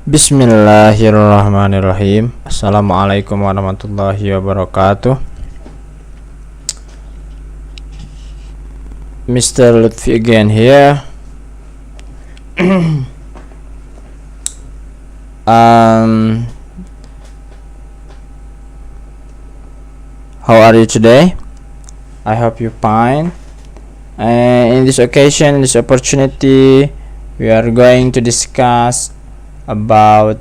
Bismillahirrahmanirrahim. Assalamualaikum warahmatullahi wabarakatuh. Mr. Lutfi again here. How are you today? I hope you're fine. And in this occasion, this opportunity, we are going to discuss about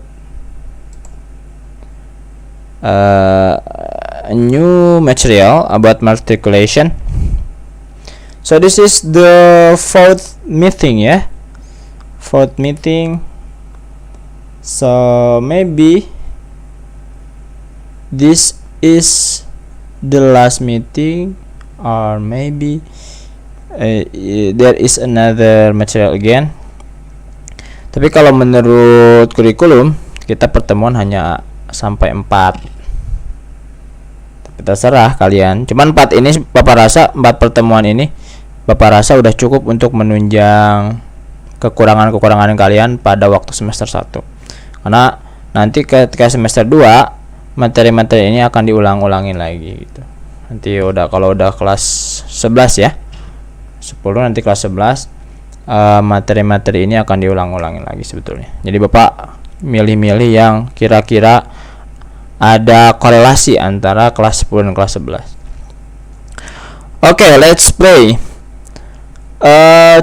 a new material about matriculation. So this is the fourth meeting, yeah, fourth meeting. So maybe this is the last meeting, or maybe there is another material again. Tapi kalau menurut kurikulum kita pertemuan hanya sampai 4. Tapi terserah kalian. Cuman 4 ini Bapak rasa 4 pertemuan ini Bapak rasa udah cukup untuk menunjang kekurangan-kekurangan kalian pada waktu semester 1. Karena nanti ketika semester 2 materi-materi ini akan diulang-ulangin lagi gitu. Nanti kalau udah kelas 11 ya. 10 nanti kelas 11 materi-materi ini akan diulang-ulangin lagi sebetulnya. Jadi Bapak milih-milih yang kira-kira ada korelasi antara kelas 10 dan kelas 11. Okay, let's play.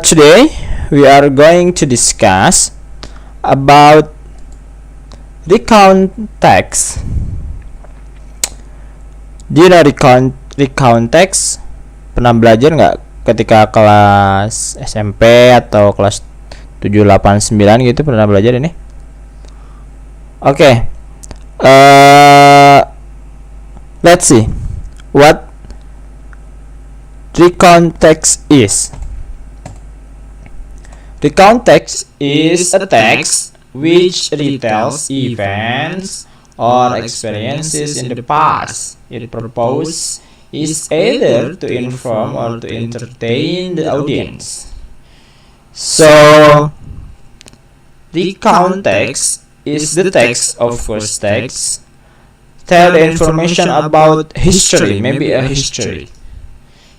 Today we are going to discuss about recount text. Do you know recount text? Pernah belajar nggak ketika kelas SMP atau kelas 7, 8, 9 gitu, pernah belajar ini? Oke. Let's see what recount text is. Recount text is a text which retells events or experiences in the past. It purpose is either to inform or to entertain the audience. So, recount text is the text of first text. Tell the information about history, maybe a history.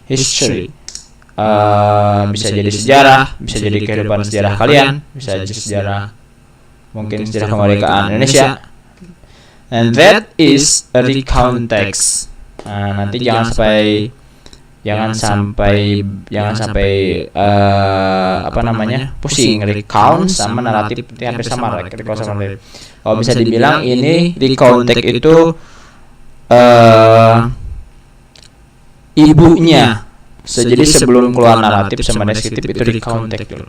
History. Bisa jadi sejarah, bisa jadi kehidupan sejarah kalian, bisa jadi sejarah mungkin sejarah kemerdekaan Indonesia. And that is a recount text. Nah, nanti jangan sampai pusing. Recount sama naratif itu hampir sama, recount sama naratif. Kalau bisa dibilang ini recount text itu ibunya. Jadi sebelum keluar naratif sama deskriptif itu recount text dulu.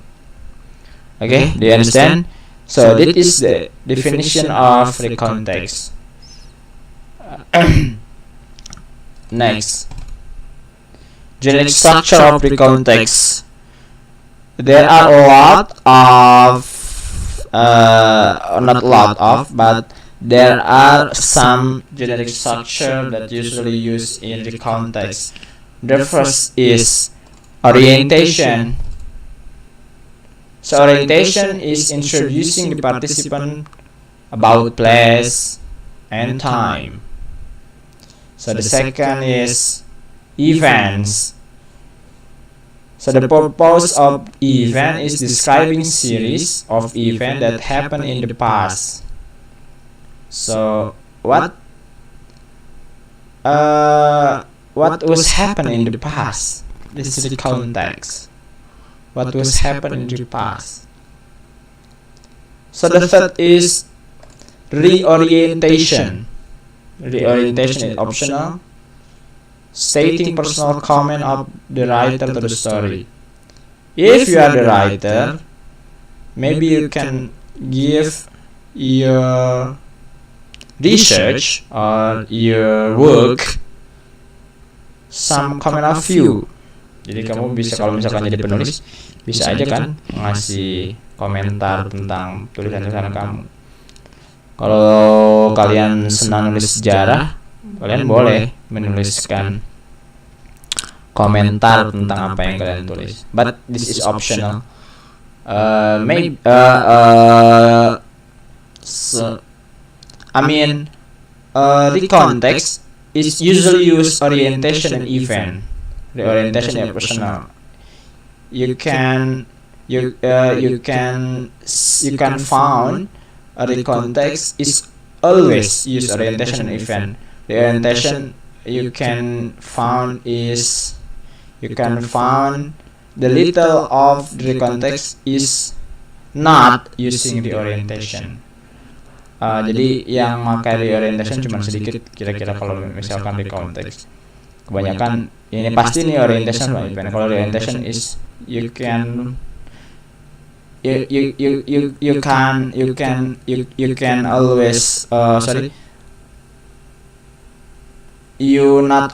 Okay, do you understand? So this is the definition of recount text. Next, generic structure of recount text. There are a lot of, not a lot of, but there are some generic structure that usually used in recount text. The first is orientation. So orientation is introducing the participant about place and time. So the second is events. So the purpose of event is describing series of events that happened in the past. So what was happening in the past? This is the context. What was happening in the past? So the third is reorientation. Reorientation is optional, stating personal comment of the writer to the story. If you are the writer, maybe you can give your research or your work some comment of view. Jadi kamu bisa, kalau misalkan jadi penulis, bisa aja kan ngasih komentar tentang tulisan-tulisan kamu. Kalau kalian senang nulis sejarah, kalian boleh menuliskan komentar tentang apa yang kalian tulis. But this is optional. So, the context is usually use orientation and event. The orientation is personal. You can found the context is always use orientation and event. The orientation you can found the little of the context is not using the orientation. Jadi yang pakai reorientation cuma sedikit kira-kira kalau misalkan di konteks. Kebanyakan ini pasti nih orientation sama event. Kalau orientation is you can always you not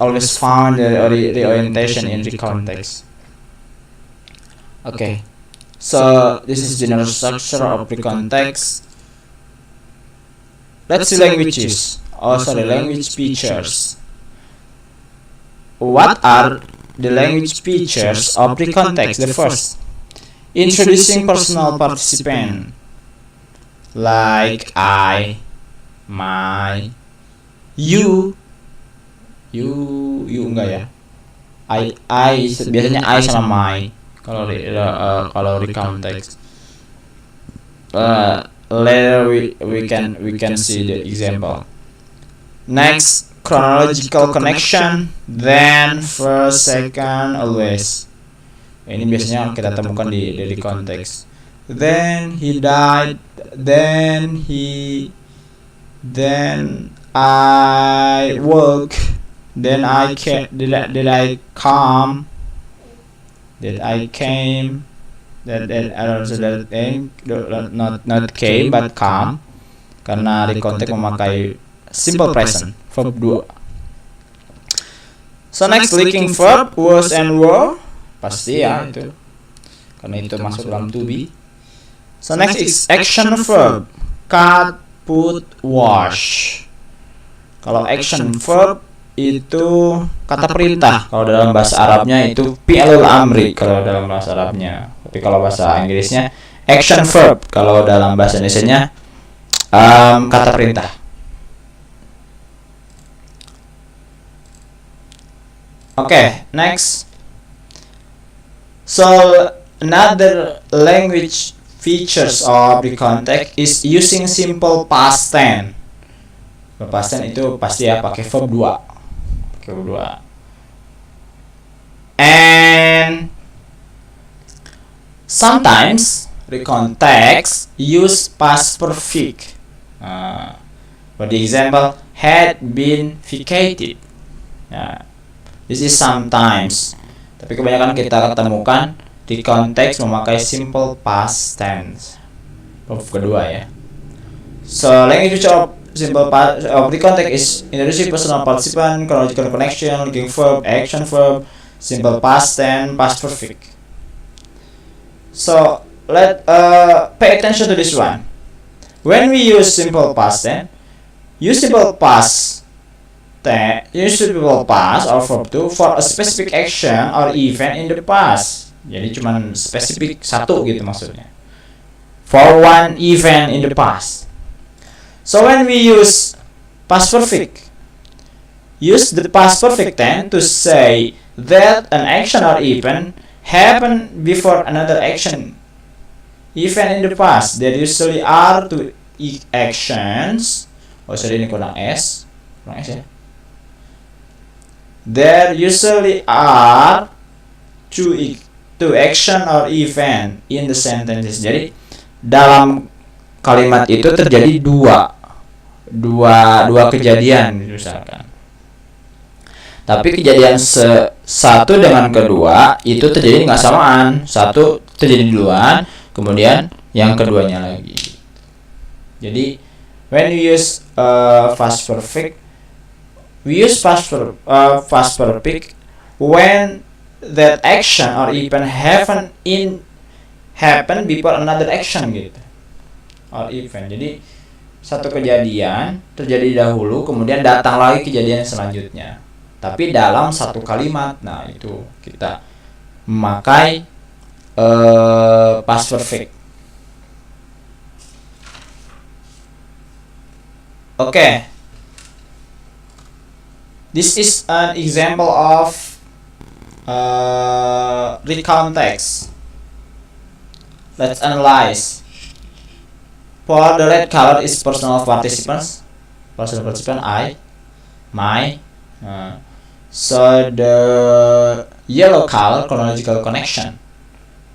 always found the orientation in the context. Okay. So this is general structure of the context. Let's see languages. Language features. What are the language features of the context? The first, introducing personal participant, like I, my, you enggak ya? I biasanya I sama my kalau di context. Later we can see the example. Next, chronological connection, then first, second, always. Ini biasanya kita temukan di konteks. Then he died, then I woke, then I came, did I come, did I came, not came but come, karena di konteks memakai simple present verb 2. So next, linking verb was and were, pasti ya itu karena itu masuk dalam to be. So next is action verb, cut, put, wash. Kalau action verb itu kata perintah, kalau dalam bahasa Arabnya itu fi'lul amri kalau dalam bahasa Arabnya. Tapi kalau bahasa Inggrisnya action verb, kalau dalam bahasa Indonesianya kata perintah. Okay, next. So another language features of the context is using simple past tense. Past tense itu pasti ya pakai verb 2. And sometimes the context use past perfect. For the example, had been vacated. This is sometimes. Tapi kebanyakan kita ketemukan di konteks memakai simple past tense. Verb kedua ya. So language of simple past of the context is introducing personal participant, chronological connection, linking verb, action verb, simple past tense, past perfect. So let pay attention to this one. When we use simple past tense, use simple past or verb to for a specific action or event in the past. Jadi cuman spesifik satu gitu maksudnya. For one event in the past. So when we use past perfect, use the past perfect tense to say that an action or event happened before another action event in the past. There usually are two actions. Ini kurang S ya. There usually are two action or event in the sentences. Jadi dalam kalimat itu terjadi dua kejadian misalkan. Tapi kejadian satu dengan kedua itu terjadi nggak samaan. Satu terjadi duluan, kemudian yang keduanya lagi. Jadi when you use past perfect, we use past perfect when that action or event happen before another action gitu. Or event. Jadi satu kejadian terjadi dahulu, kemudian datang lagi kejadian selanjutnya. Tapi dalam satu kalimat. Nah, itu kita memakai past perfect. Okay, this is an example of recount text. Let's analyze. For the red color is personal participants. Personal participant I, my. So the yellow color chronological connection.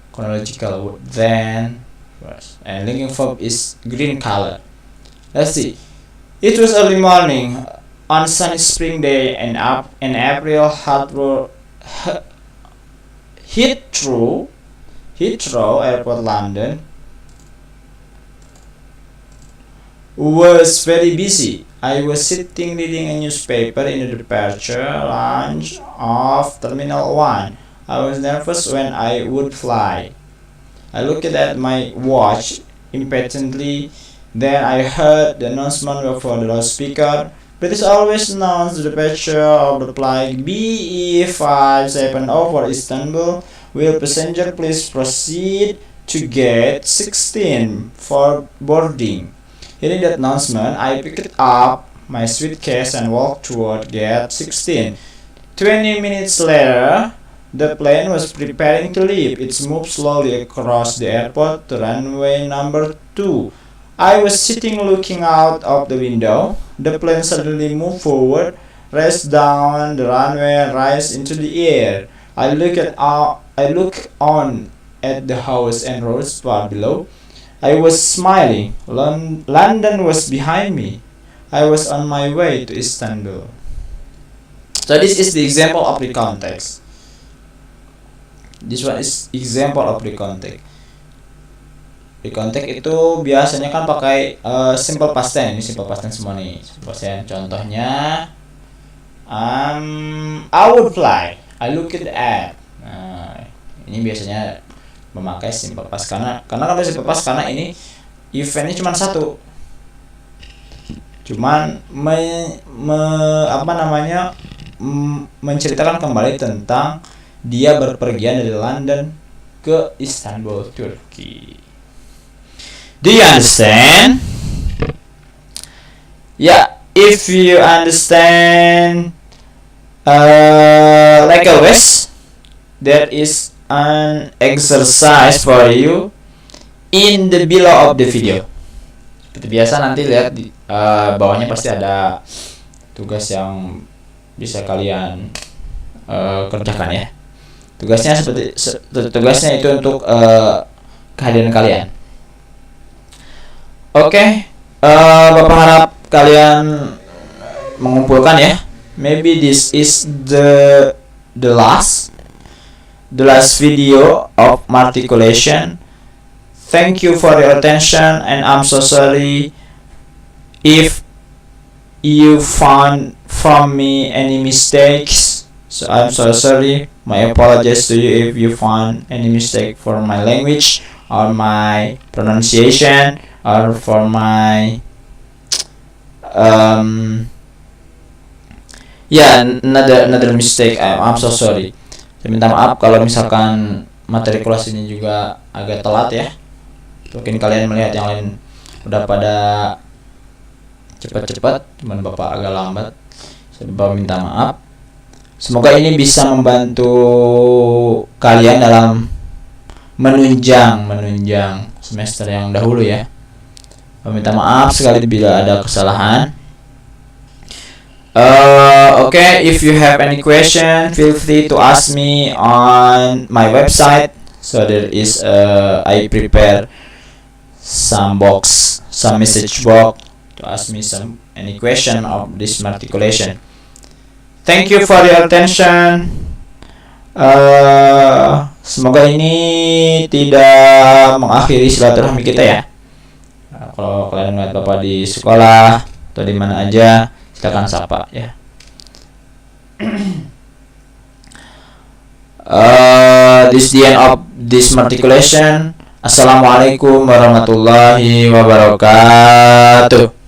Chronological then first. And linking verb is green color. Let's see. It was early morning on sunny spring day and up in April Heathrow Airport, London was very busy. I was sitting reading a newspaper in the departure lounge of Terminal 1. I was nervous when I would fly. I looked at my watch impatiently. Then I heard the announcement over the loudspeaker. British Airways announced the departure of the flight BE570 for Istanbul. Will passenger please proceed to gate 16 for boarding? Hearing that announcement, I picked up my suitcase and walked toward gate 16. 20 minutes later, the plane was preparing to leave. It moved slowly across the airport to runway number 2. I was sitting looking out of the window. The plane suddenly moved forward, raced down the runway and rise into the air. I looked on at the house and roads far below. I was smiling. London was behind me. I was on my way to Istanbul. So this is the example of the context. This one is example of the context. Di kontek itu biasanya kan pakai simple past tense. Ini simple past tense semua nih. Simple past tense. Contohnya I would fly. I looked at. Nah, ini biasanya memakai simple past karena kalau simple past karena ini eventnya cuma satu. Cuman menceritakan kembali tentang dia berpergian dari London ke Istanbul, Turki. Do you understand? Yeah, if you understand, like always, there is an exercise for you in the below of the video. Seperti biasa nanti lihat di bawahnya pasti ada tugas yang bisa kalian kerjakan ya. Tugasnya itu untuk kehadiran kalian. Oke, Bapak harap kalian mengumpulkan ya. Maybe this is the last video of Materikulasi. Thank you for your attention, and I'm so sorry if you found from me any mistakes. So I'm so sorry. My apologies to you if you found any mistake for my language or my pronunciation or for my another mistake. I'm so sorry. Saya minta maaf kalau misalkan materi kelas ini juga agak telat ya. Mungkin kalian melihat yang lain udah pada cepat-cepat, cuman Bapak agak lambat. Saya minta maaf. Semoga ini bisa membantu kalian dalam menunjang semester yang dahulu ya. Minta maaf sekali bila ada kesalahan. Okay, if you have any question, feel free to ask me on my website. So there is I prepare some message box to ask me any question of this Materikulasi. Thank you for your attention. Semoga ini tidak mengakhiri silaturahmi kita ya. Kalau kalian melihat Bapak di sekolah atau di mana aja, silakan sapa ya. This is the end of this Materikulasi. Assalamualaikum warahmatullahi wabarakatuh.